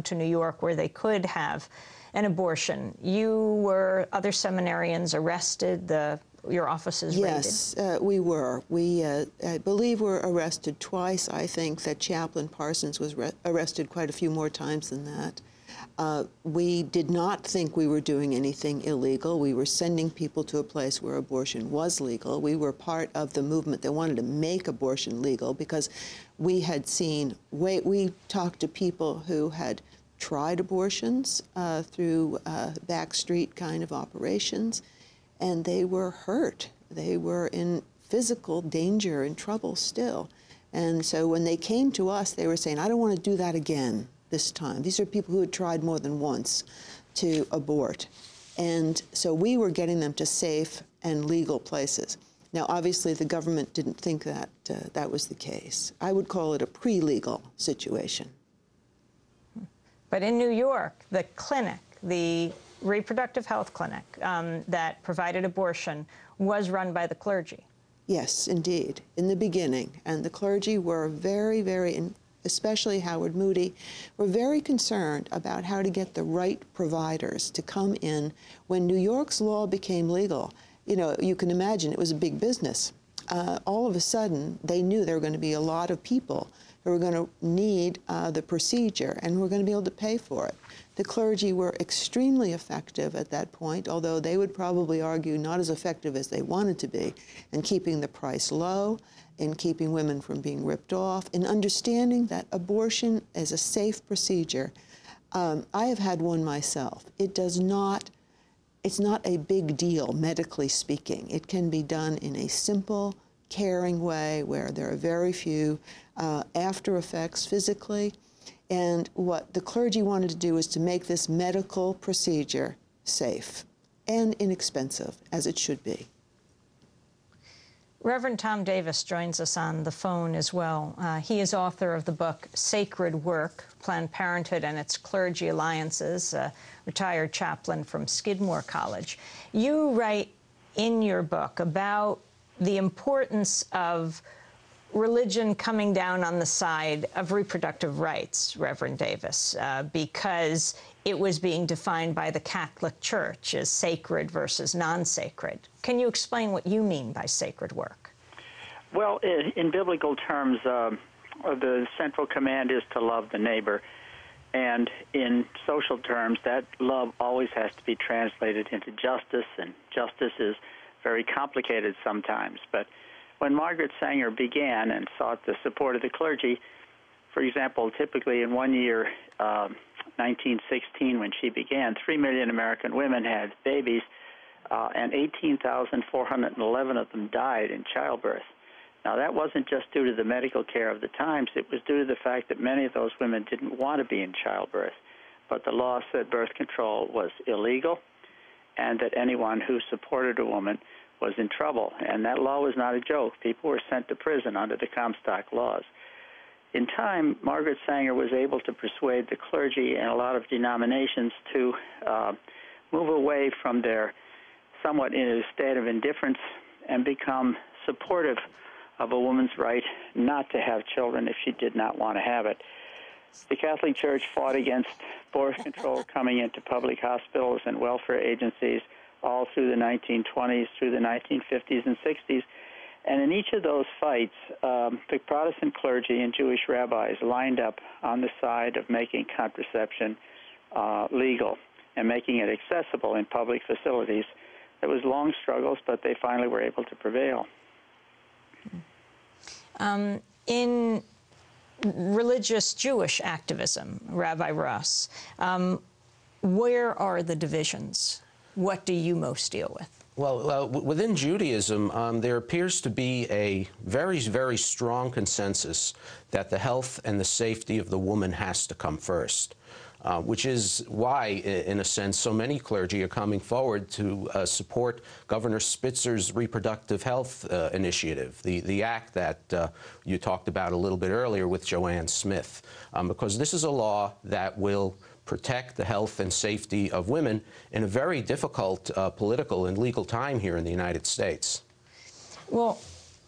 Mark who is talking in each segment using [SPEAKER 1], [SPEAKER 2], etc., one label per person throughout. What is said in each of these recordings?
[SPEAKER 1] to New York where they could have an abortion. Other seminarians arrested, your offices raided?
[SPEAKER 2] Yes, we were. I believe were arrested twice. I think that Chaplain Parsons was arrested quite a few more times than that. We did not think we were doing anything illegal. We were sending people to a place where abortion was legal. We were part of the movement that wanted to make abortion legal because we had seen, we talked to people who had tried abortions through backstreet kind of operations, and they were hurt. They were in physical danger and trouble still. And so when they came to us, they were saying, I don't want to do that again this time. These are people who had tried more than once to abort. And so we were getting them to safe and legal places. Now, obviously, the government didn't think that that was the case. I would call it a pre-legal situation.
[SPEAKER 1] But in New York, the clinic, the reproductive health clinic that provided abortion was run by the clergy. Yes, indeed, in the beginning. And the clergy were very, especially Howard Moody, were very concerned about how to get the right providers to come in. When New York's law became legal, you know, you can imagine it was a big business. All of a sudden, they knew there were going to be a lot of people who were going to need the procedure and who were going to be able to pay for it. The clergy were extremely effective at that point, although they would probably argue not as effective as they wanted to be in keeping the price low, in keeping women from being ripped off, in understanding that abortion is a safe procedure. I have had one myself. It's not a big deal, medically speaking. It can be done in a simple, caring way where there are very few after effects physically. And what the clergy wanted to do was to make this medical procedure safe and inexpensive, as it should be. Reverend Tom Davis joins us on the phone as well. He is author of the book Sacred Work, Planned Parenthood and Its Clergy Alliances, a retired chaplain from Skidmore College. You write in your book about the importance of religion coming down on the side of reproductive rights, Reverend Davis, because it was being defined by the Catholic Church as sacred versus non-sacred. Can you explain what you mean by sacred work?
[SPEAKER 3] Well, in biblical terms, the central command is to love the neighbor. And in social terms, that love always has to be translated into justice, and justice is very complicated sometimes. But when Margaret Sanger began and sought the support of the clergy, for example, typically in one year, 1916, when she began, 3 million American women had babies, and 18,411 of them died in childbirth. Now, that wasn't just due to the medical care of the times. It was due to the fact that many of those women didn't want to be in childbirth. But the law said birth control was illegal and that anyone who supported a woman was in trouble. And that law was not a joke. People were sent to prison under the Comstock laws. In time, Margaret Sanger was able to persuade the clergy and a lot of denominations to move away from their somewhat in a state of indifference and become supportive of a woman's right not to have children if she did not want to have it. The Catholic Church fought against birth control coming into public hospitals and welfare agencies all through the 1920s, through the 1950s and 60s. And in each of those fights, the Protestant clergy and Jewish rabbis lined up on the side of making contraception legal and making it accessible in public facilities. There was long struggles, but they finally were able to prevail.
[SPEAKER 1] In religious Jewish activism, Rabbi Ross, where are the divisions? What do you most deal with?
[SPEAKER 4] Well, within Judaism, there appears to be a very, very strong consensus that the health and the safety of the woman has to come first, which is why, in a sense, so many clergy are coming forward to support Governor Spitzer's reproductive health initiative, the act that you talked about a little bit earlier with Joanne Smith, because this is a law that will protect the health and safety of women in a very difficult political and legal time here in the United States.
[SPEAKER 1] Well,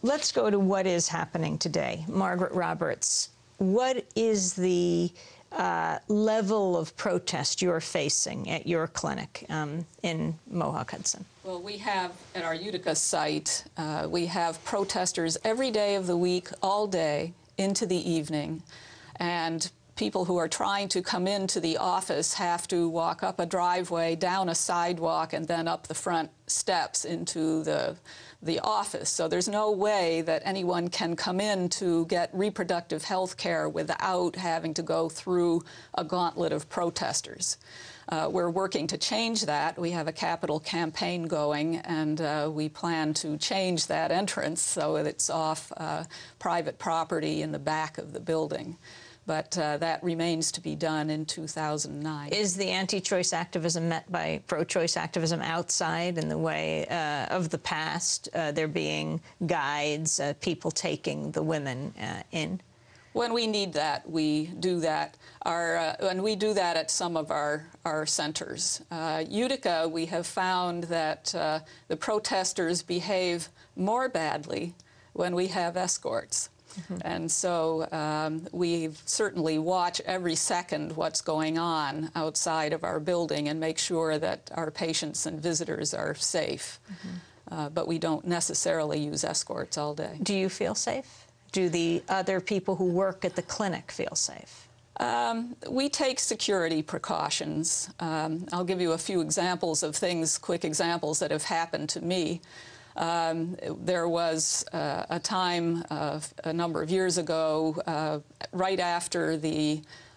[SPEAKER 1] let's go to what is happening today. Margaret Roberts, what is the level of protest you're facing at your clinic in Mohawk Hudson?
[SPEAKER 5] Well, we have, at our Utica site, we have protesters every day of the week, all day, into the evening. And people who are trying to come into the office have to walk up a driveway, down a sidewalk, and then up the front steps into the office. So there's no way that anyone can come in to get reproductive health care without having to go through a gauntlet of protesters. We're working to change that. We have a capital campaign going, and we plan to change that entrance so that it's off private property in the back of the building. But that remains to be done in 2009.
[SPEAKER 1] Is the anti-choice activism met by pro-choice activism outside in the way of the past, there being guides, people taking the women in?
[SPEAKER 5] When we need that, we do that. And we do that at some of our centers. Utica, we have found that the protesters behave more badly when we have escorts. Mm-hmm. And so we certainly watch every second what's going on outside of our building and make sure that our patients and visitors are safe. Mm-hmm. But we don't necessarily use escorts all day.
[SPEAKER 1] Do you feel safe? Do the other people who work at the clinic feel safe?
[SPEAKER 5] We take security precautions. I'll give you a few examples of things, quick examples that have happened to me. There was a time a number of years ago, right after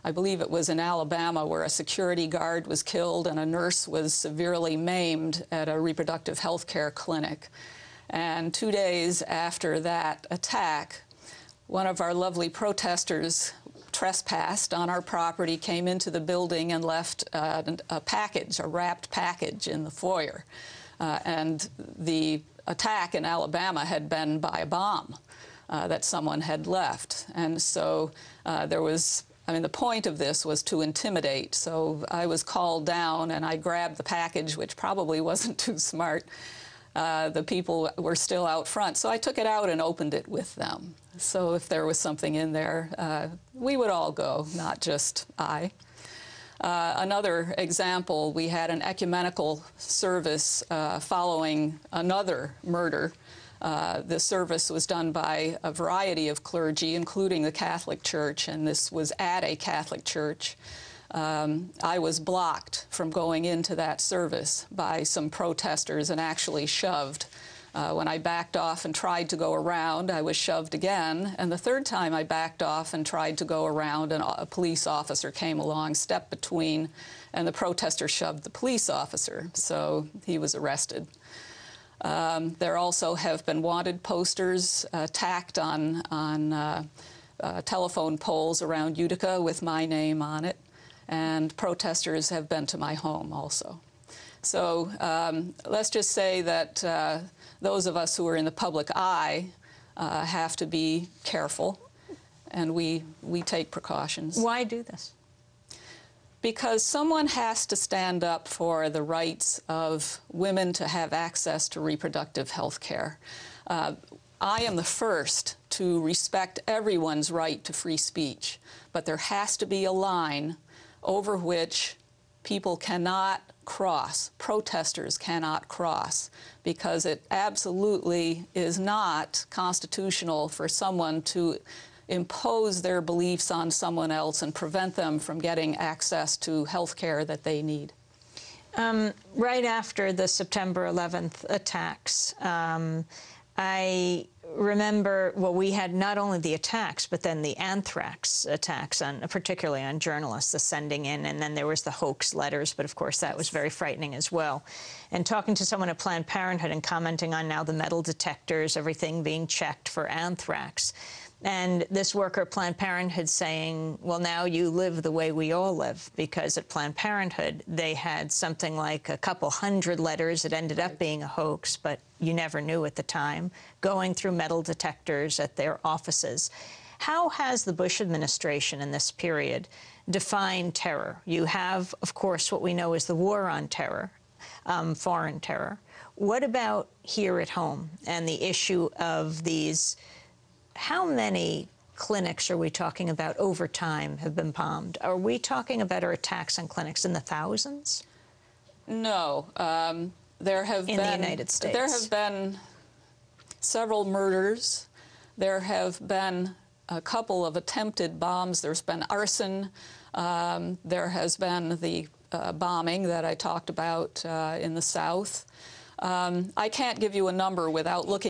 [SPEAKER 5] I believe it was in Alabama, where a security guard was killed and a nurse was severely maimed at a reproductive health care clinic. And 2 days after that attack, one of our lovely protesters trespassed on our property, came into the building and left a package, a wrapped package in the foyer. And the attack in Alabama had been by a bomb that someone had left. And so the point of this was to intimidate. So I was called down and I grabbed the package, which probably wasn't too smart. The people were still out front. So I took it out and opened it with them. So if there was something in there, we would all go, not just I. Another example, we had an ecumenical service following another murder. The service was done by a variety of clergy, including the Catholic Church, and this was at a Catholic church. I was blocked from going into that service by some protesters and actually shoved. When I backed off and tried to go around, I was shoved again. And the third time I backed off and tried to go around, and a police officer came along, stepped between, and the protester shoved the police officer. So he was arrested. There also have been wanted posters tacked on telephone poles around Utica with my name on it. And protesters have been to my home also. So let's just say that those of us who are in the public eye have to be careful, and we take precautions.
[SPEAKER 1] Why do this?
[SPEAKER 5] Because someone has to stand up for the rights of women to have access to reproductive health care. I am the first to respect everyone's right to free speech, but there has to be a line over which people cannot cross, protesters cannot cross, because it absolutely is not constitutional for someone to impose their beliefs on someone else and prevent them from getting access to health care that they need.
[SPEAKER 1] Right after the September 11th attacks, I remember, well, we had not only the attacks, but then the anthrax attacks, particularly on journalists, the sending in, and then there was the hoax letters, but of course that was very frightening as well. And talking to someone at Planned Parenthood and commenting on now the metal detectors, everything being checked for anthrax. And this worker at Planned Parenthood saying, well, now you live the way we all live, because at Planned Parenthood, they had something like a couple hundred letters. It ended up being a hoax, but you never knew at the time, going through metal detectors at their offices. How has the Bush administration in this period defined terror? You have, of course, what we know is the war on terror, foreign terror. What about here at home and the issue of these? How many clinics are we talking about over time have been bombed? Are we talking about our attacks on clinics in the thousands?
[SPEAKER 5] No. There have
[SPEAKER 1] in
[SPEAKER 5] been,
[SPEAKER 1] the United States.
[SPEAKER 5] There have been several murders. There have been a couple of attempted bombs. There's been arson. There has been the bombing that I talked about in the South. I can't give you a number without looking